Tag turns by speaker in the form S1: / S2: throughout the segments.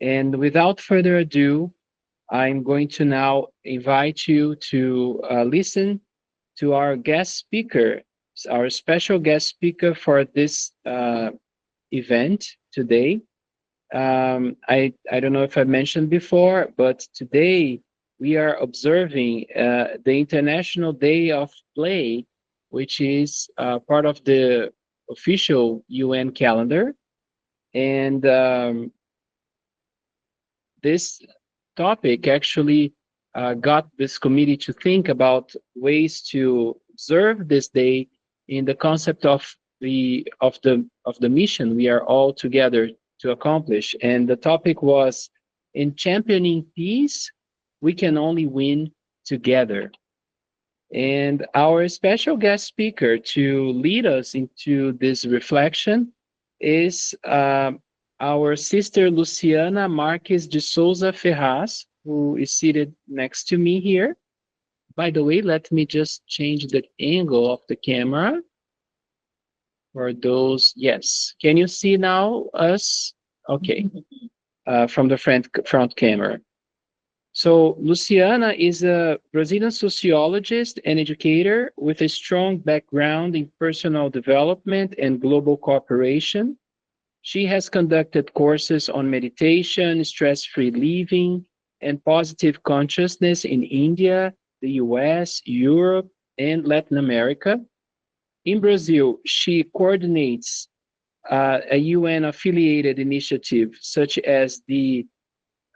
S1: And without further ado, I'm going to now invite you to listen to our guest speaker, our special guest speaker for this event today. I don't know if I mentioned before, but today we are observing the International Day of Play, which is part of the official UN calendar. And this topic actually got this committee to think about ways to observe this day in the concept of the mission we are all together to accomplish. And the topic was, in championing peace, we can only win together. And our special guest speaker to lead us into this reflection is our sister Luciana Marques de Souza Ferraz, who is seated next to me here. By the way, let me just change the angle of the camera for those. Yes. Can you see now us? Okay. From the front camera. So Luciana is a Brazilian sociologist and educator with a strong background in personal development and global cooperation. She has conducted courses on meditation, stress-free living, and positive consciousness in India, the US, Europe, and Latin America. In Brazil, she coordinates a UN-affiliated initiative such as the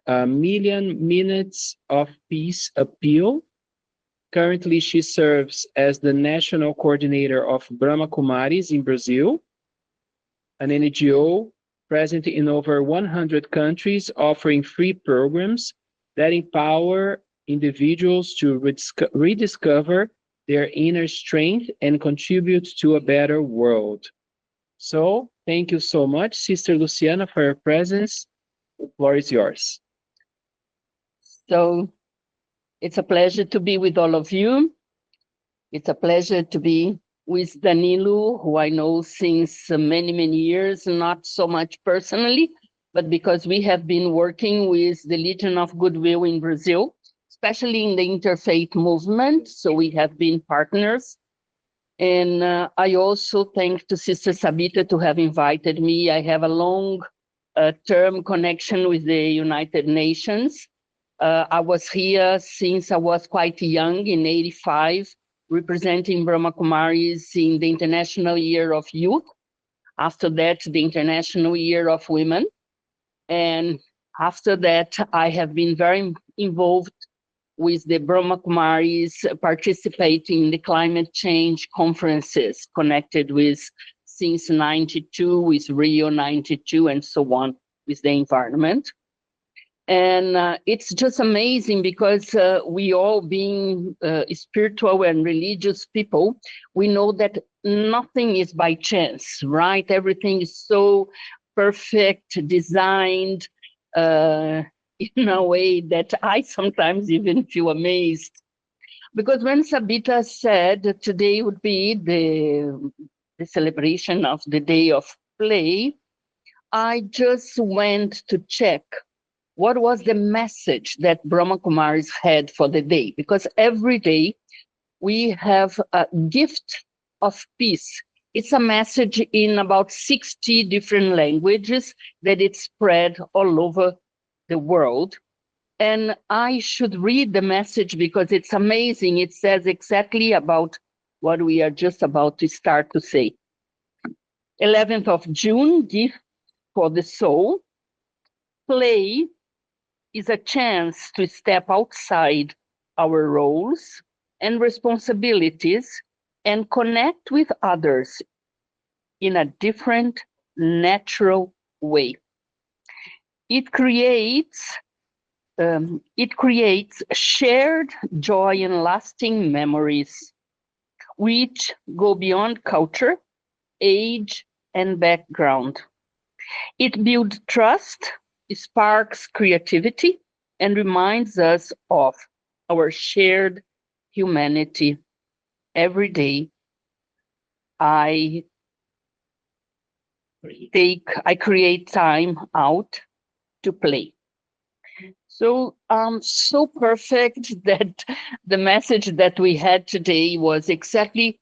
S1: Million Minutes of Peace Appeal. Currently, she serves as the national coordinator of Brahma Kumaris in Brazil, an NGO present in over 100 countries, offering free programs that empower individuals to rediscover their inner strength and contribute to a better world. So, thank you so much, Sister Luciana, for your presence. The floor is yours.
S2: So it's a pleasure to be with all of you. It's a pleasure to be with Danilo, who I know since many, many years, not so much personally, but because we have been working with the Legion of Goodwill in Brazil, especially in the interfaith movement. So we have been partners. And I also thank to Sister Sabita to have invited me. I have a long term connection with the United Nations. I was here since I was quite young, in '85, representing Brahma Kumaris in the International Year of Youth. After that, the International Year of Women. And after that, I have been very involved with the Brahma Kumaris, participating in the climate change conferences connected with, since '92, with Rio '92, and so on, with the environment. And it's just amazing because we all being spiritual and religious people, we know that nothing is by chance, right? Everything is so perfect, designed in a way that I sometimes even feel amazed. Because when Sabita said today would be the celebration of the Day of Play, I just went to check what was the message that Brahma Kumaris had for the day? Because every day we have a gift of peace. It's a message in about 60 different languages that it's spread all over the world. And I should read the message because it's amazing. It says exactly about what we are just about to start to say. 11th of June, gift for the soul. Play is a chance to step outside our roles and responsibilities and connect with others in a different, natural way. It creates shared joy and lasting memories, which go beyond culture, age, and background. It builds trust, sparks creativity, and reminds us of our shared humanity. Every day, I create time out to play. So so perfect that the message that we had today was exactly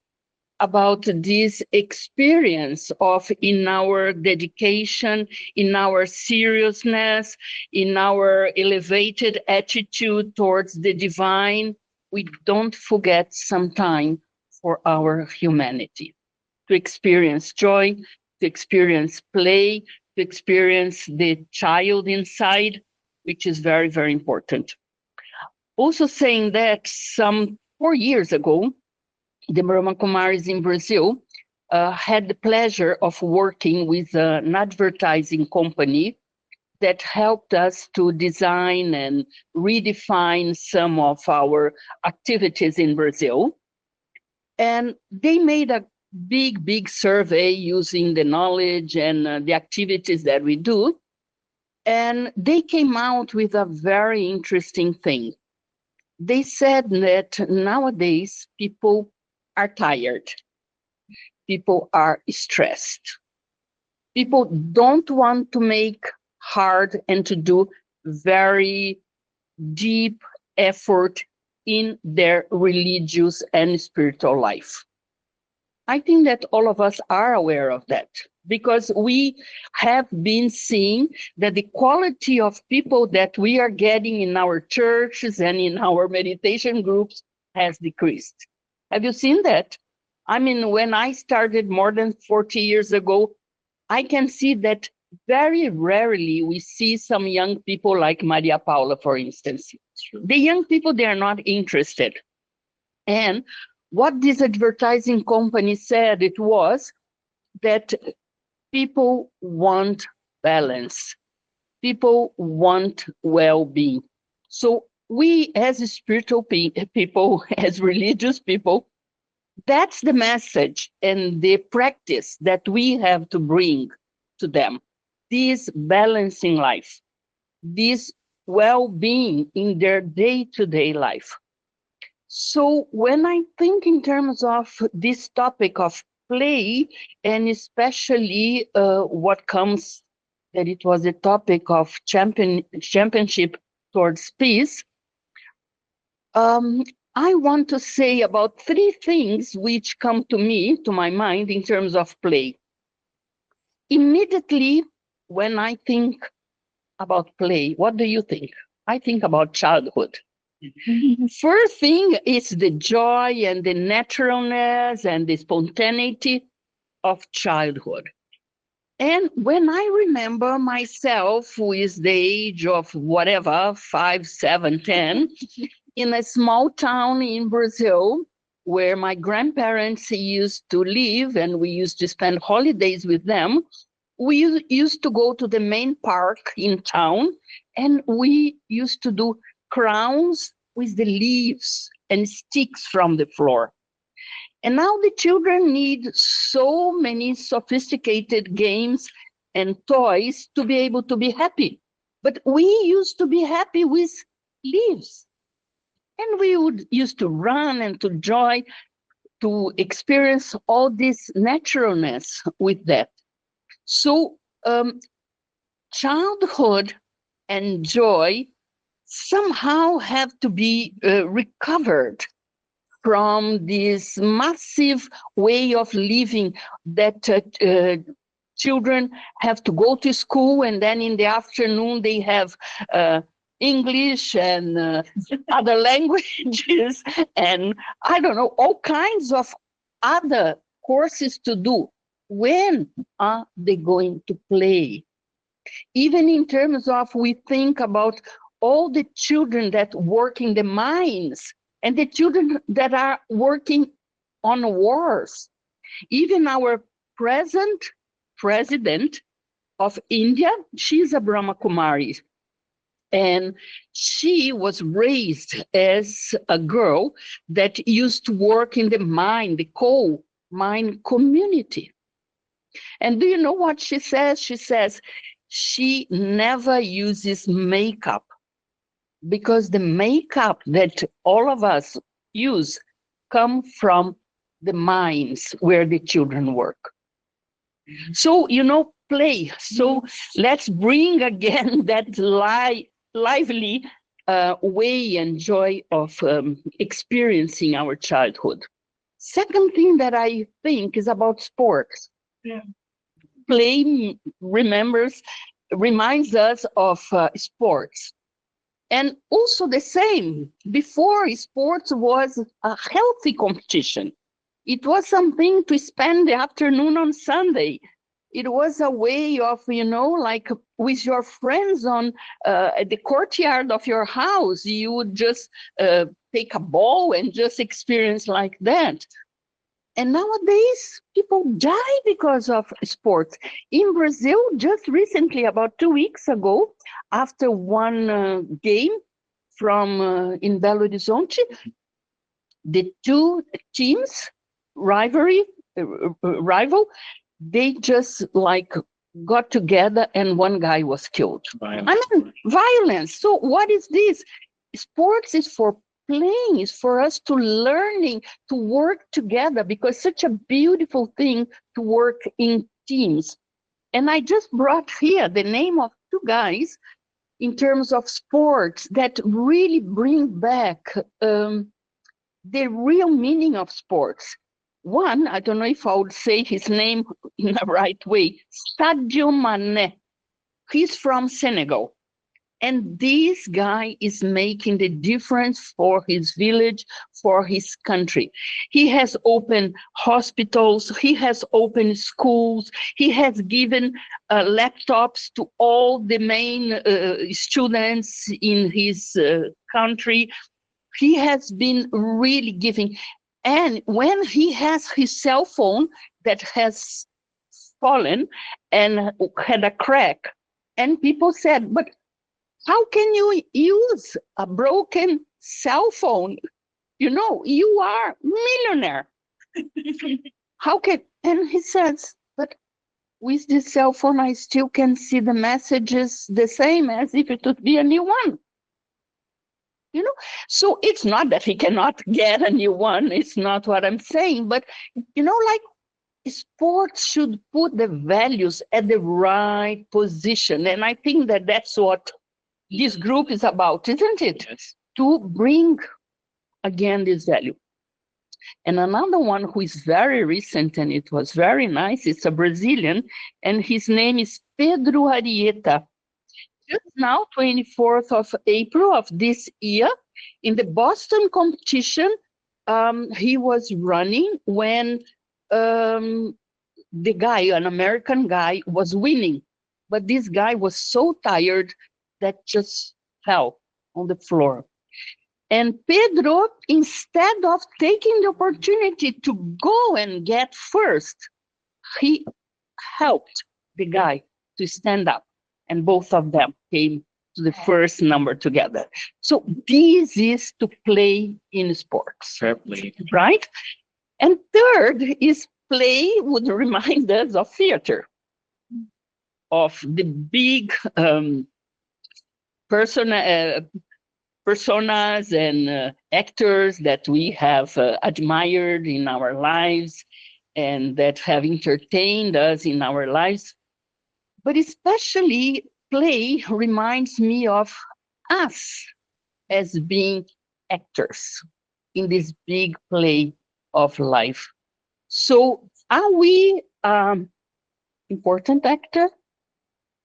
S2: about this experience of in our dedication, in our seriousness, in our elevated attitude towards the divine, we don't forget some time for our humanity, to experience joy, to experience play, to experience the child inside, which is very, very important. Also saying that some 4 years ago, the Brahma Kumaris in Brazil had the pleasure of working with an advertising company that helped us to design and redefine some of our activities in Brazil. And they made a big, big survey using the knowledge and the activities that we do. And they came out with a very interesting thing. They said that nowadays people are tired, people are stressed, people don't want to make hard and to do very deep effort in their religious and spiritual life. I think that all of us are aware of that because we have been seeing that the quality of people that we are getting in our churches and in our meditation groups has decreased. Have you seen that? I mean, when I started more than 40 years ago, I can see that very rarely we see some young people like Maria Paula, for instance. The young people, they are not interested. And what this advertising company said it was that people want balance, people want well-being. So we as spiritual people, as religious people, that's the message and the practice that we have to bring to them. This balancing life, this well-being in their day-to-day life. So when I think in terms of this topic of play, and especially what comes, that it was a topic of championship towards peace, um, I want to say about three things which come to me, to my mind, in terms of play. Immediately, when I think about play, what do you think? I think about childhood. First thing is the joy and the naturalness and the spontaneity of childhood. And when I remember myself with the age of whatever, 5, 7, 10, in a small town in Brazil, where my grandparents used to live and we used to spend holidays with them, we used to go to the main park in town and we used to do crowns with the leaves and sticks from the floor. And now the children need so many sophisticated games and toys to be able to be happy. But we used to be happy with leaves. And we would used to run and to joy, to experience all this naturalness with that. So childhood and joy somehow have to be recovered from this massive way of living that children have to go to school and then in the afternoon they have English and other languages and I don't know, all kinds of other courses to do. When are they going to play? Even in terms of, we think about all the children that work in the mines and the children that are working on wars. Even our present president of India, she's a Brahma Kumari. And she was raised as a girl that used to work in the mine, the coal mine community. And do you know what she says? She says she never uses makeup because the makeup that all of us use come from the mines where the children work. So, play. So let's bring again that lively way and joy of experiencing our childhood. Second thing that I think is about sports. Yeah. Play reminds us of sports. And also the same, before sports was a healthy competition. It was something to spend the afternoon on Sunday. It was a way of, like with your friends on the courtyard of your house, you would just take a ball and just experience like that. And nowadays, people die because of sports. In Brazil, just recently, about 2 weeks ago, after one game from in Belo Horizonte, the two teams, rival, they just like got together and one guy was killed. Violence. I mean, violence. So what is this? Sports is for playing, is for us to learning to work together, because such a beautiful thing to work in teams. And I just brought here the name of two guys in terms of sports that really bring back the real meaning of sports. One, I don't know if I would say his name in the right way, Sadio Mane. He's from Senegal. And this guy is making the difference for his village, for his country. He has opened hospitals, he has opened schools, he has given laptops to all the main students in his country. He has been really giving. And when he has his cell phone that has fallen and had a crack, and people said, but how can you use a broken cell phone? You are millionaire. How can, and he says, but with this cell phone, I still can see the messages the same as if it would be a new one. So it's not that he cannot get a new one. It's not what I'm saying, but, like sports should put the values at the right position. And I think that that's what this group is about, isn't it? Yes. To bring again this value. And another one who is very recent, and it was very nice, it's a Brazilian, and his name is Pedro Arieta. Just now, 24th of April of this year, in the Boston competition, he was running when the guy, an American guy, was winning. But this guy was so tired that just fell on the floor. And Pedro, instead of taking the opportunity to go and get first, he helped the guy to stand up. And both of them came to the first number together. So this is to play in sports. Certainly. Right? And third is play would remind us of theater, of the big personas and actors that we have admired in our lives and that have entertained us in our lives. But especially play reminds me of us as being actors in this big play of life. So are we important actor?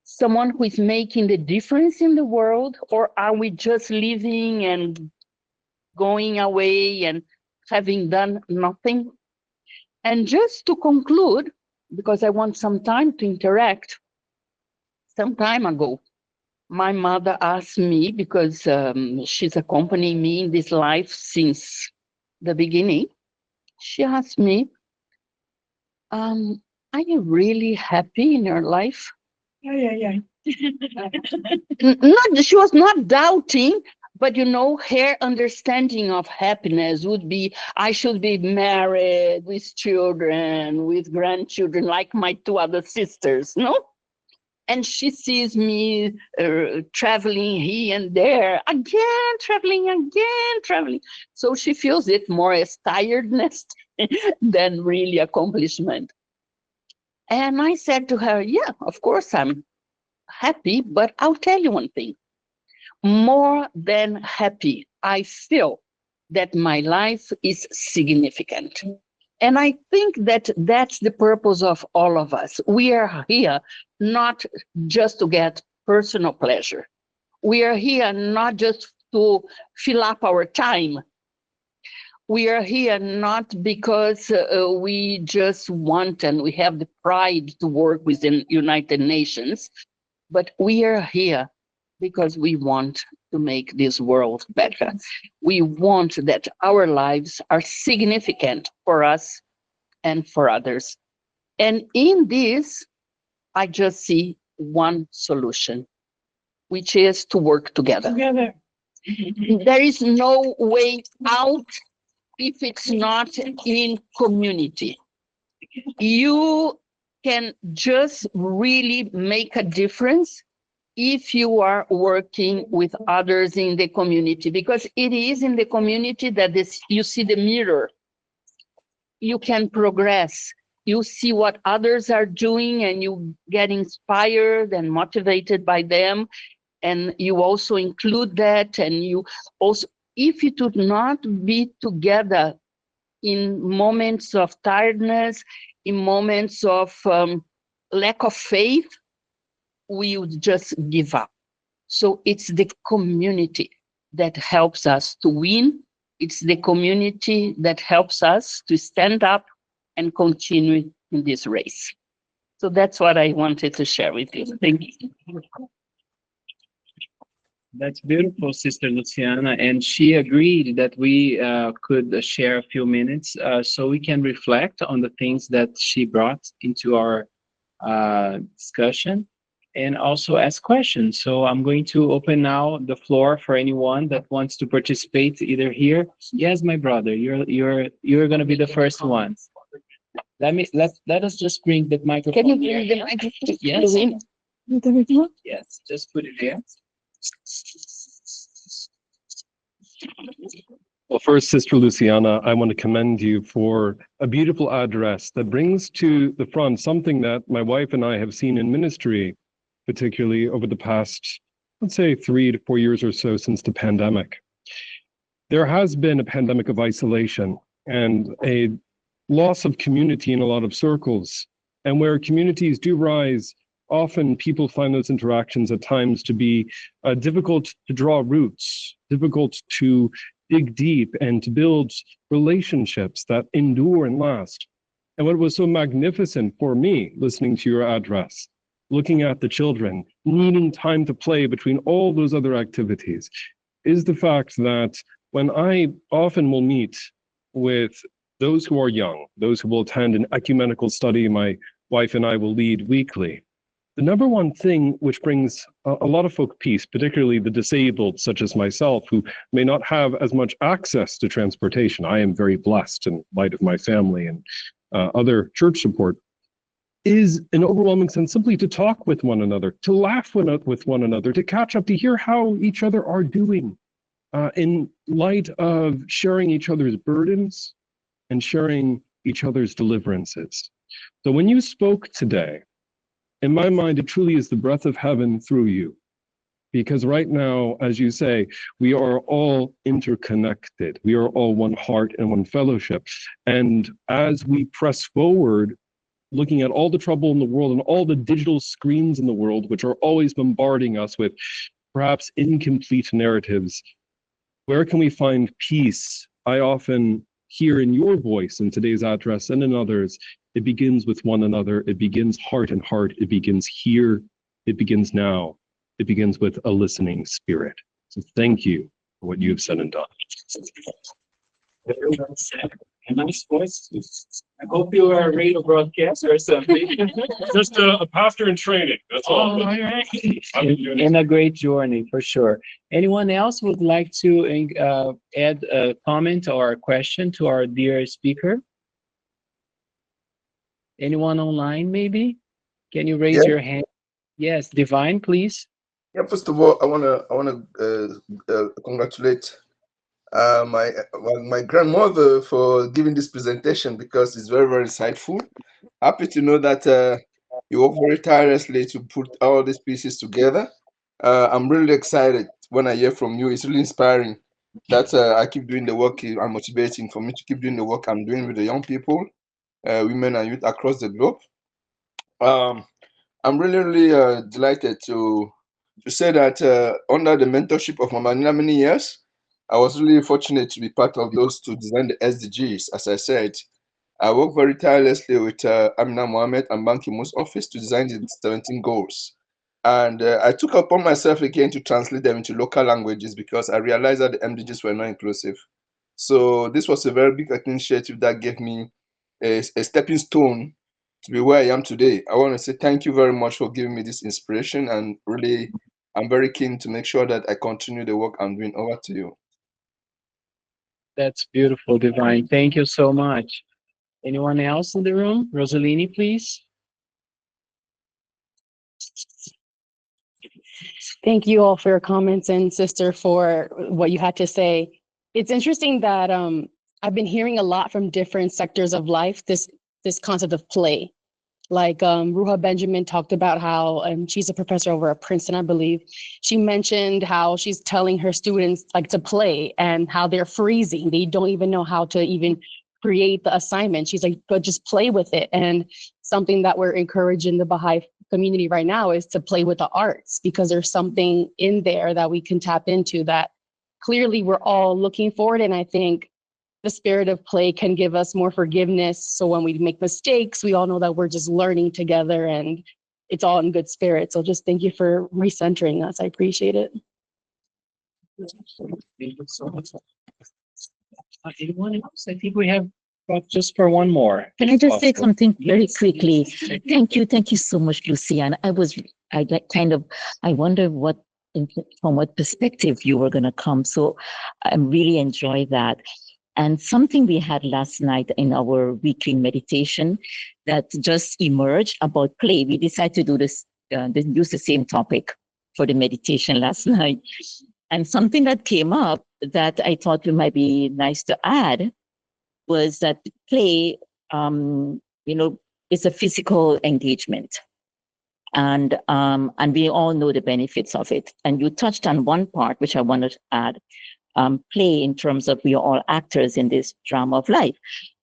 S2: Someone who is making the difference in the world, or are we just living and going away and having done nothing? And just to conclude, because I want some time to interact, some time ago, my mother asked me, because she's accompanying me in this life since the beginning, she asked me, are you really happy in your life? Yeah. She was not doubting, but her understanding of happiness would be, I should be married with children, with grandchildren, like my two other sisters, no? And she sees me traveling here and there, again, traveling. So she feels it more as tiredness than really accomplishment. And I said to her, yeah, of course I'm happy, but I'll tell you one thing. more than happy. I feel that my life is significant. And I think that that's the purpose of all of us. We are here not just to get personal pleasure. We are here not just to fill up our time. We are here not because we just want and we have the pride to work within United Nations, but we are here because we want to make this world better. We want that our lives are significant for us and for others. And in this, I just see one solution, which is to work together. There is no way out if it's not in community. You can just really make a difference if you are working with others in the community, because it is in the community that you see the mirror. You can progress. You see what others are doing and you get inspired and motivated by them. And you also include that. And you also, if you do not be together in moments of tiredness, in moments of lack of faith, we would just give up. So it's the community that helps us to win. It's the community that helps us to stand up and continue in this race. So that's what I wanted to share with you. Thank you.
S1: That's beautiful, Sister Luciana. And she agreed that we could share a few minutes so we can reflect on the things that she brought into our discussion and also ask questions. So I'm going to open now the floor for anyone that wants to participate either here. Yes, my brother, you're going to be the first one. Let us just bring the microphone.
S2: Can you bring the microphone?
S1: Yes. Yes, just put it there.
S3: Well, first, Sister Luciana, I want to commend you for a beautiful address that brings to the front something that my wife and I have seen in ministry, particularly over the past, let's say, 3 to 4 years or so since the pandemic. There has been a pandemic of isolation and a loss of community in a lot of circles. And where communities do rise, often people find those interactions at times to be difficult to draw roots, difficult to dig deep and to build relationships that endure and last. And what was so magnificent for me listening to your address, looking at the children, needing time to play between all those other activities, is the fact that when I often will meet with those who are young, those who will attend an ecumenical study my wife and I will lead weekly, the number one thing which brings a lot of folk peace, particularly the disabled, such as myself, who may not have as much access to transportation. I am very blessed in light of my family and other church support, is an overwhelming sense simply to talk with one another, to laugh with one another, to catch up, to hear how each other are doing in light of sharing each other's burdens and sharing each other's deliverances. So when you spoke today, in my mind, it truly is the breath of heaven through you. Because right now, as you say, we are all interconnected. We are all one heart and one fellowship. And as we press forward, looking at all the trouble in the world and all the digital screens in the world, which are always bombarding us with perhaps incomplete narratives, where can we find peace? I often hear in your voice in today's address and in others, it begins with one another. It begins heart and heart. It begins here. It begins now. It begins with a listening spirit. So thank you for what you have said and done.
S1: Very well said. A nice voice. I hope you are a radio broadcaster or something.
S3: Just a pastor in training. That's all.
S1: Oh, all right. In a great journey, for sure. Anyone else would like to add a comment or a question to our dear speaker? Anyone online, maybe? Can you raise your hand? Yes, Divine, please.
S4: Yeah, first of all, I wanna congratulate my grandmother for giving this presentation, because it's very, very insightful. Happy to know that you work very tirelessly to put all these pieces together. I'm really excited when I hear from you, it's really inspiring that I keep doing the work and motivating for me to keep doing the work I'm doing with the young people, women and youth across the globe. Um, I'm really, really delighted to say that under the mentorship of Mama Nina many years, I was really fortunate to be part of those to design the SDGs. As I said, I worked very tirelessly with Amina Mohammed and Ban Ki-moon's office to design the 17 goals. And I took upon myself again to translate them into local languages because I realized that the MDGs were not inclusive. So this was a very big initiative that gave me a stepping stone to be where I am today. I want to say thank you very much for giving me this inspiration, and really, I'm very keen to make sure that I continue the work I'm doing. Over to you.
S1: That's beautiful, Divine. Thank you so much. Anyone else in the room? Rosalini, please.
S5: Thank you all for your comments, and sister for what you had to say. It's interesting that I've been hearing a lot from different sectors of life, this concept of play. Like Ruha Benjamin talked about how, she's a professor over at Princeton, I believe. She mentioned how she's telling her students like to play and how they're freezing. They don't even know how to even create the assignment. She's like, but just play with it. And something that we're encouraging the Baha'i community right now is to play with the arts, because there's something in there that we can tap into that clearly we're all looking for it. And I think the spirit of play can give us more forgiveness. So when we make mistakes, we all know that we're just learning together and it's all in good spirit. So just thank you for recentering us. I appreciate it.
S1: Thank you so much. Anyone else? I think we have got just for one more.
S6: Can I just say something very
S1: Yes.
S6: quickly? Thank you so much, Luciana. I wonder from what perspective you were going to come. So I really enjoy that. And something we had last night in our weekly meditation that just emerged about play. We decided to do this, use the same topic for the meditation last night. And something that came up that I thought it might be nice to add was that play, is a physical engagement. And we all know the benefits of it. And you touched on one part, which I wanted to add. Play in terms of we are all actors in this drama of life.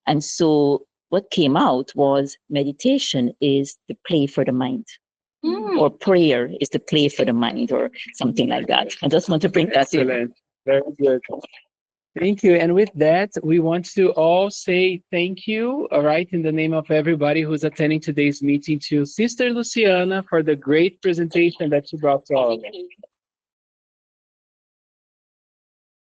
S6: And so what came out was meditation is the play for the mind, or prayer is the play for the mind, or something like that. I just want to bring that in.
S1: Excellent. Very good. Thank you. And with that, we want to all say thank you, all right, in the name of everybody who's attending today's meeting, to Sister Luciana for the great presentation that she brought to all of us.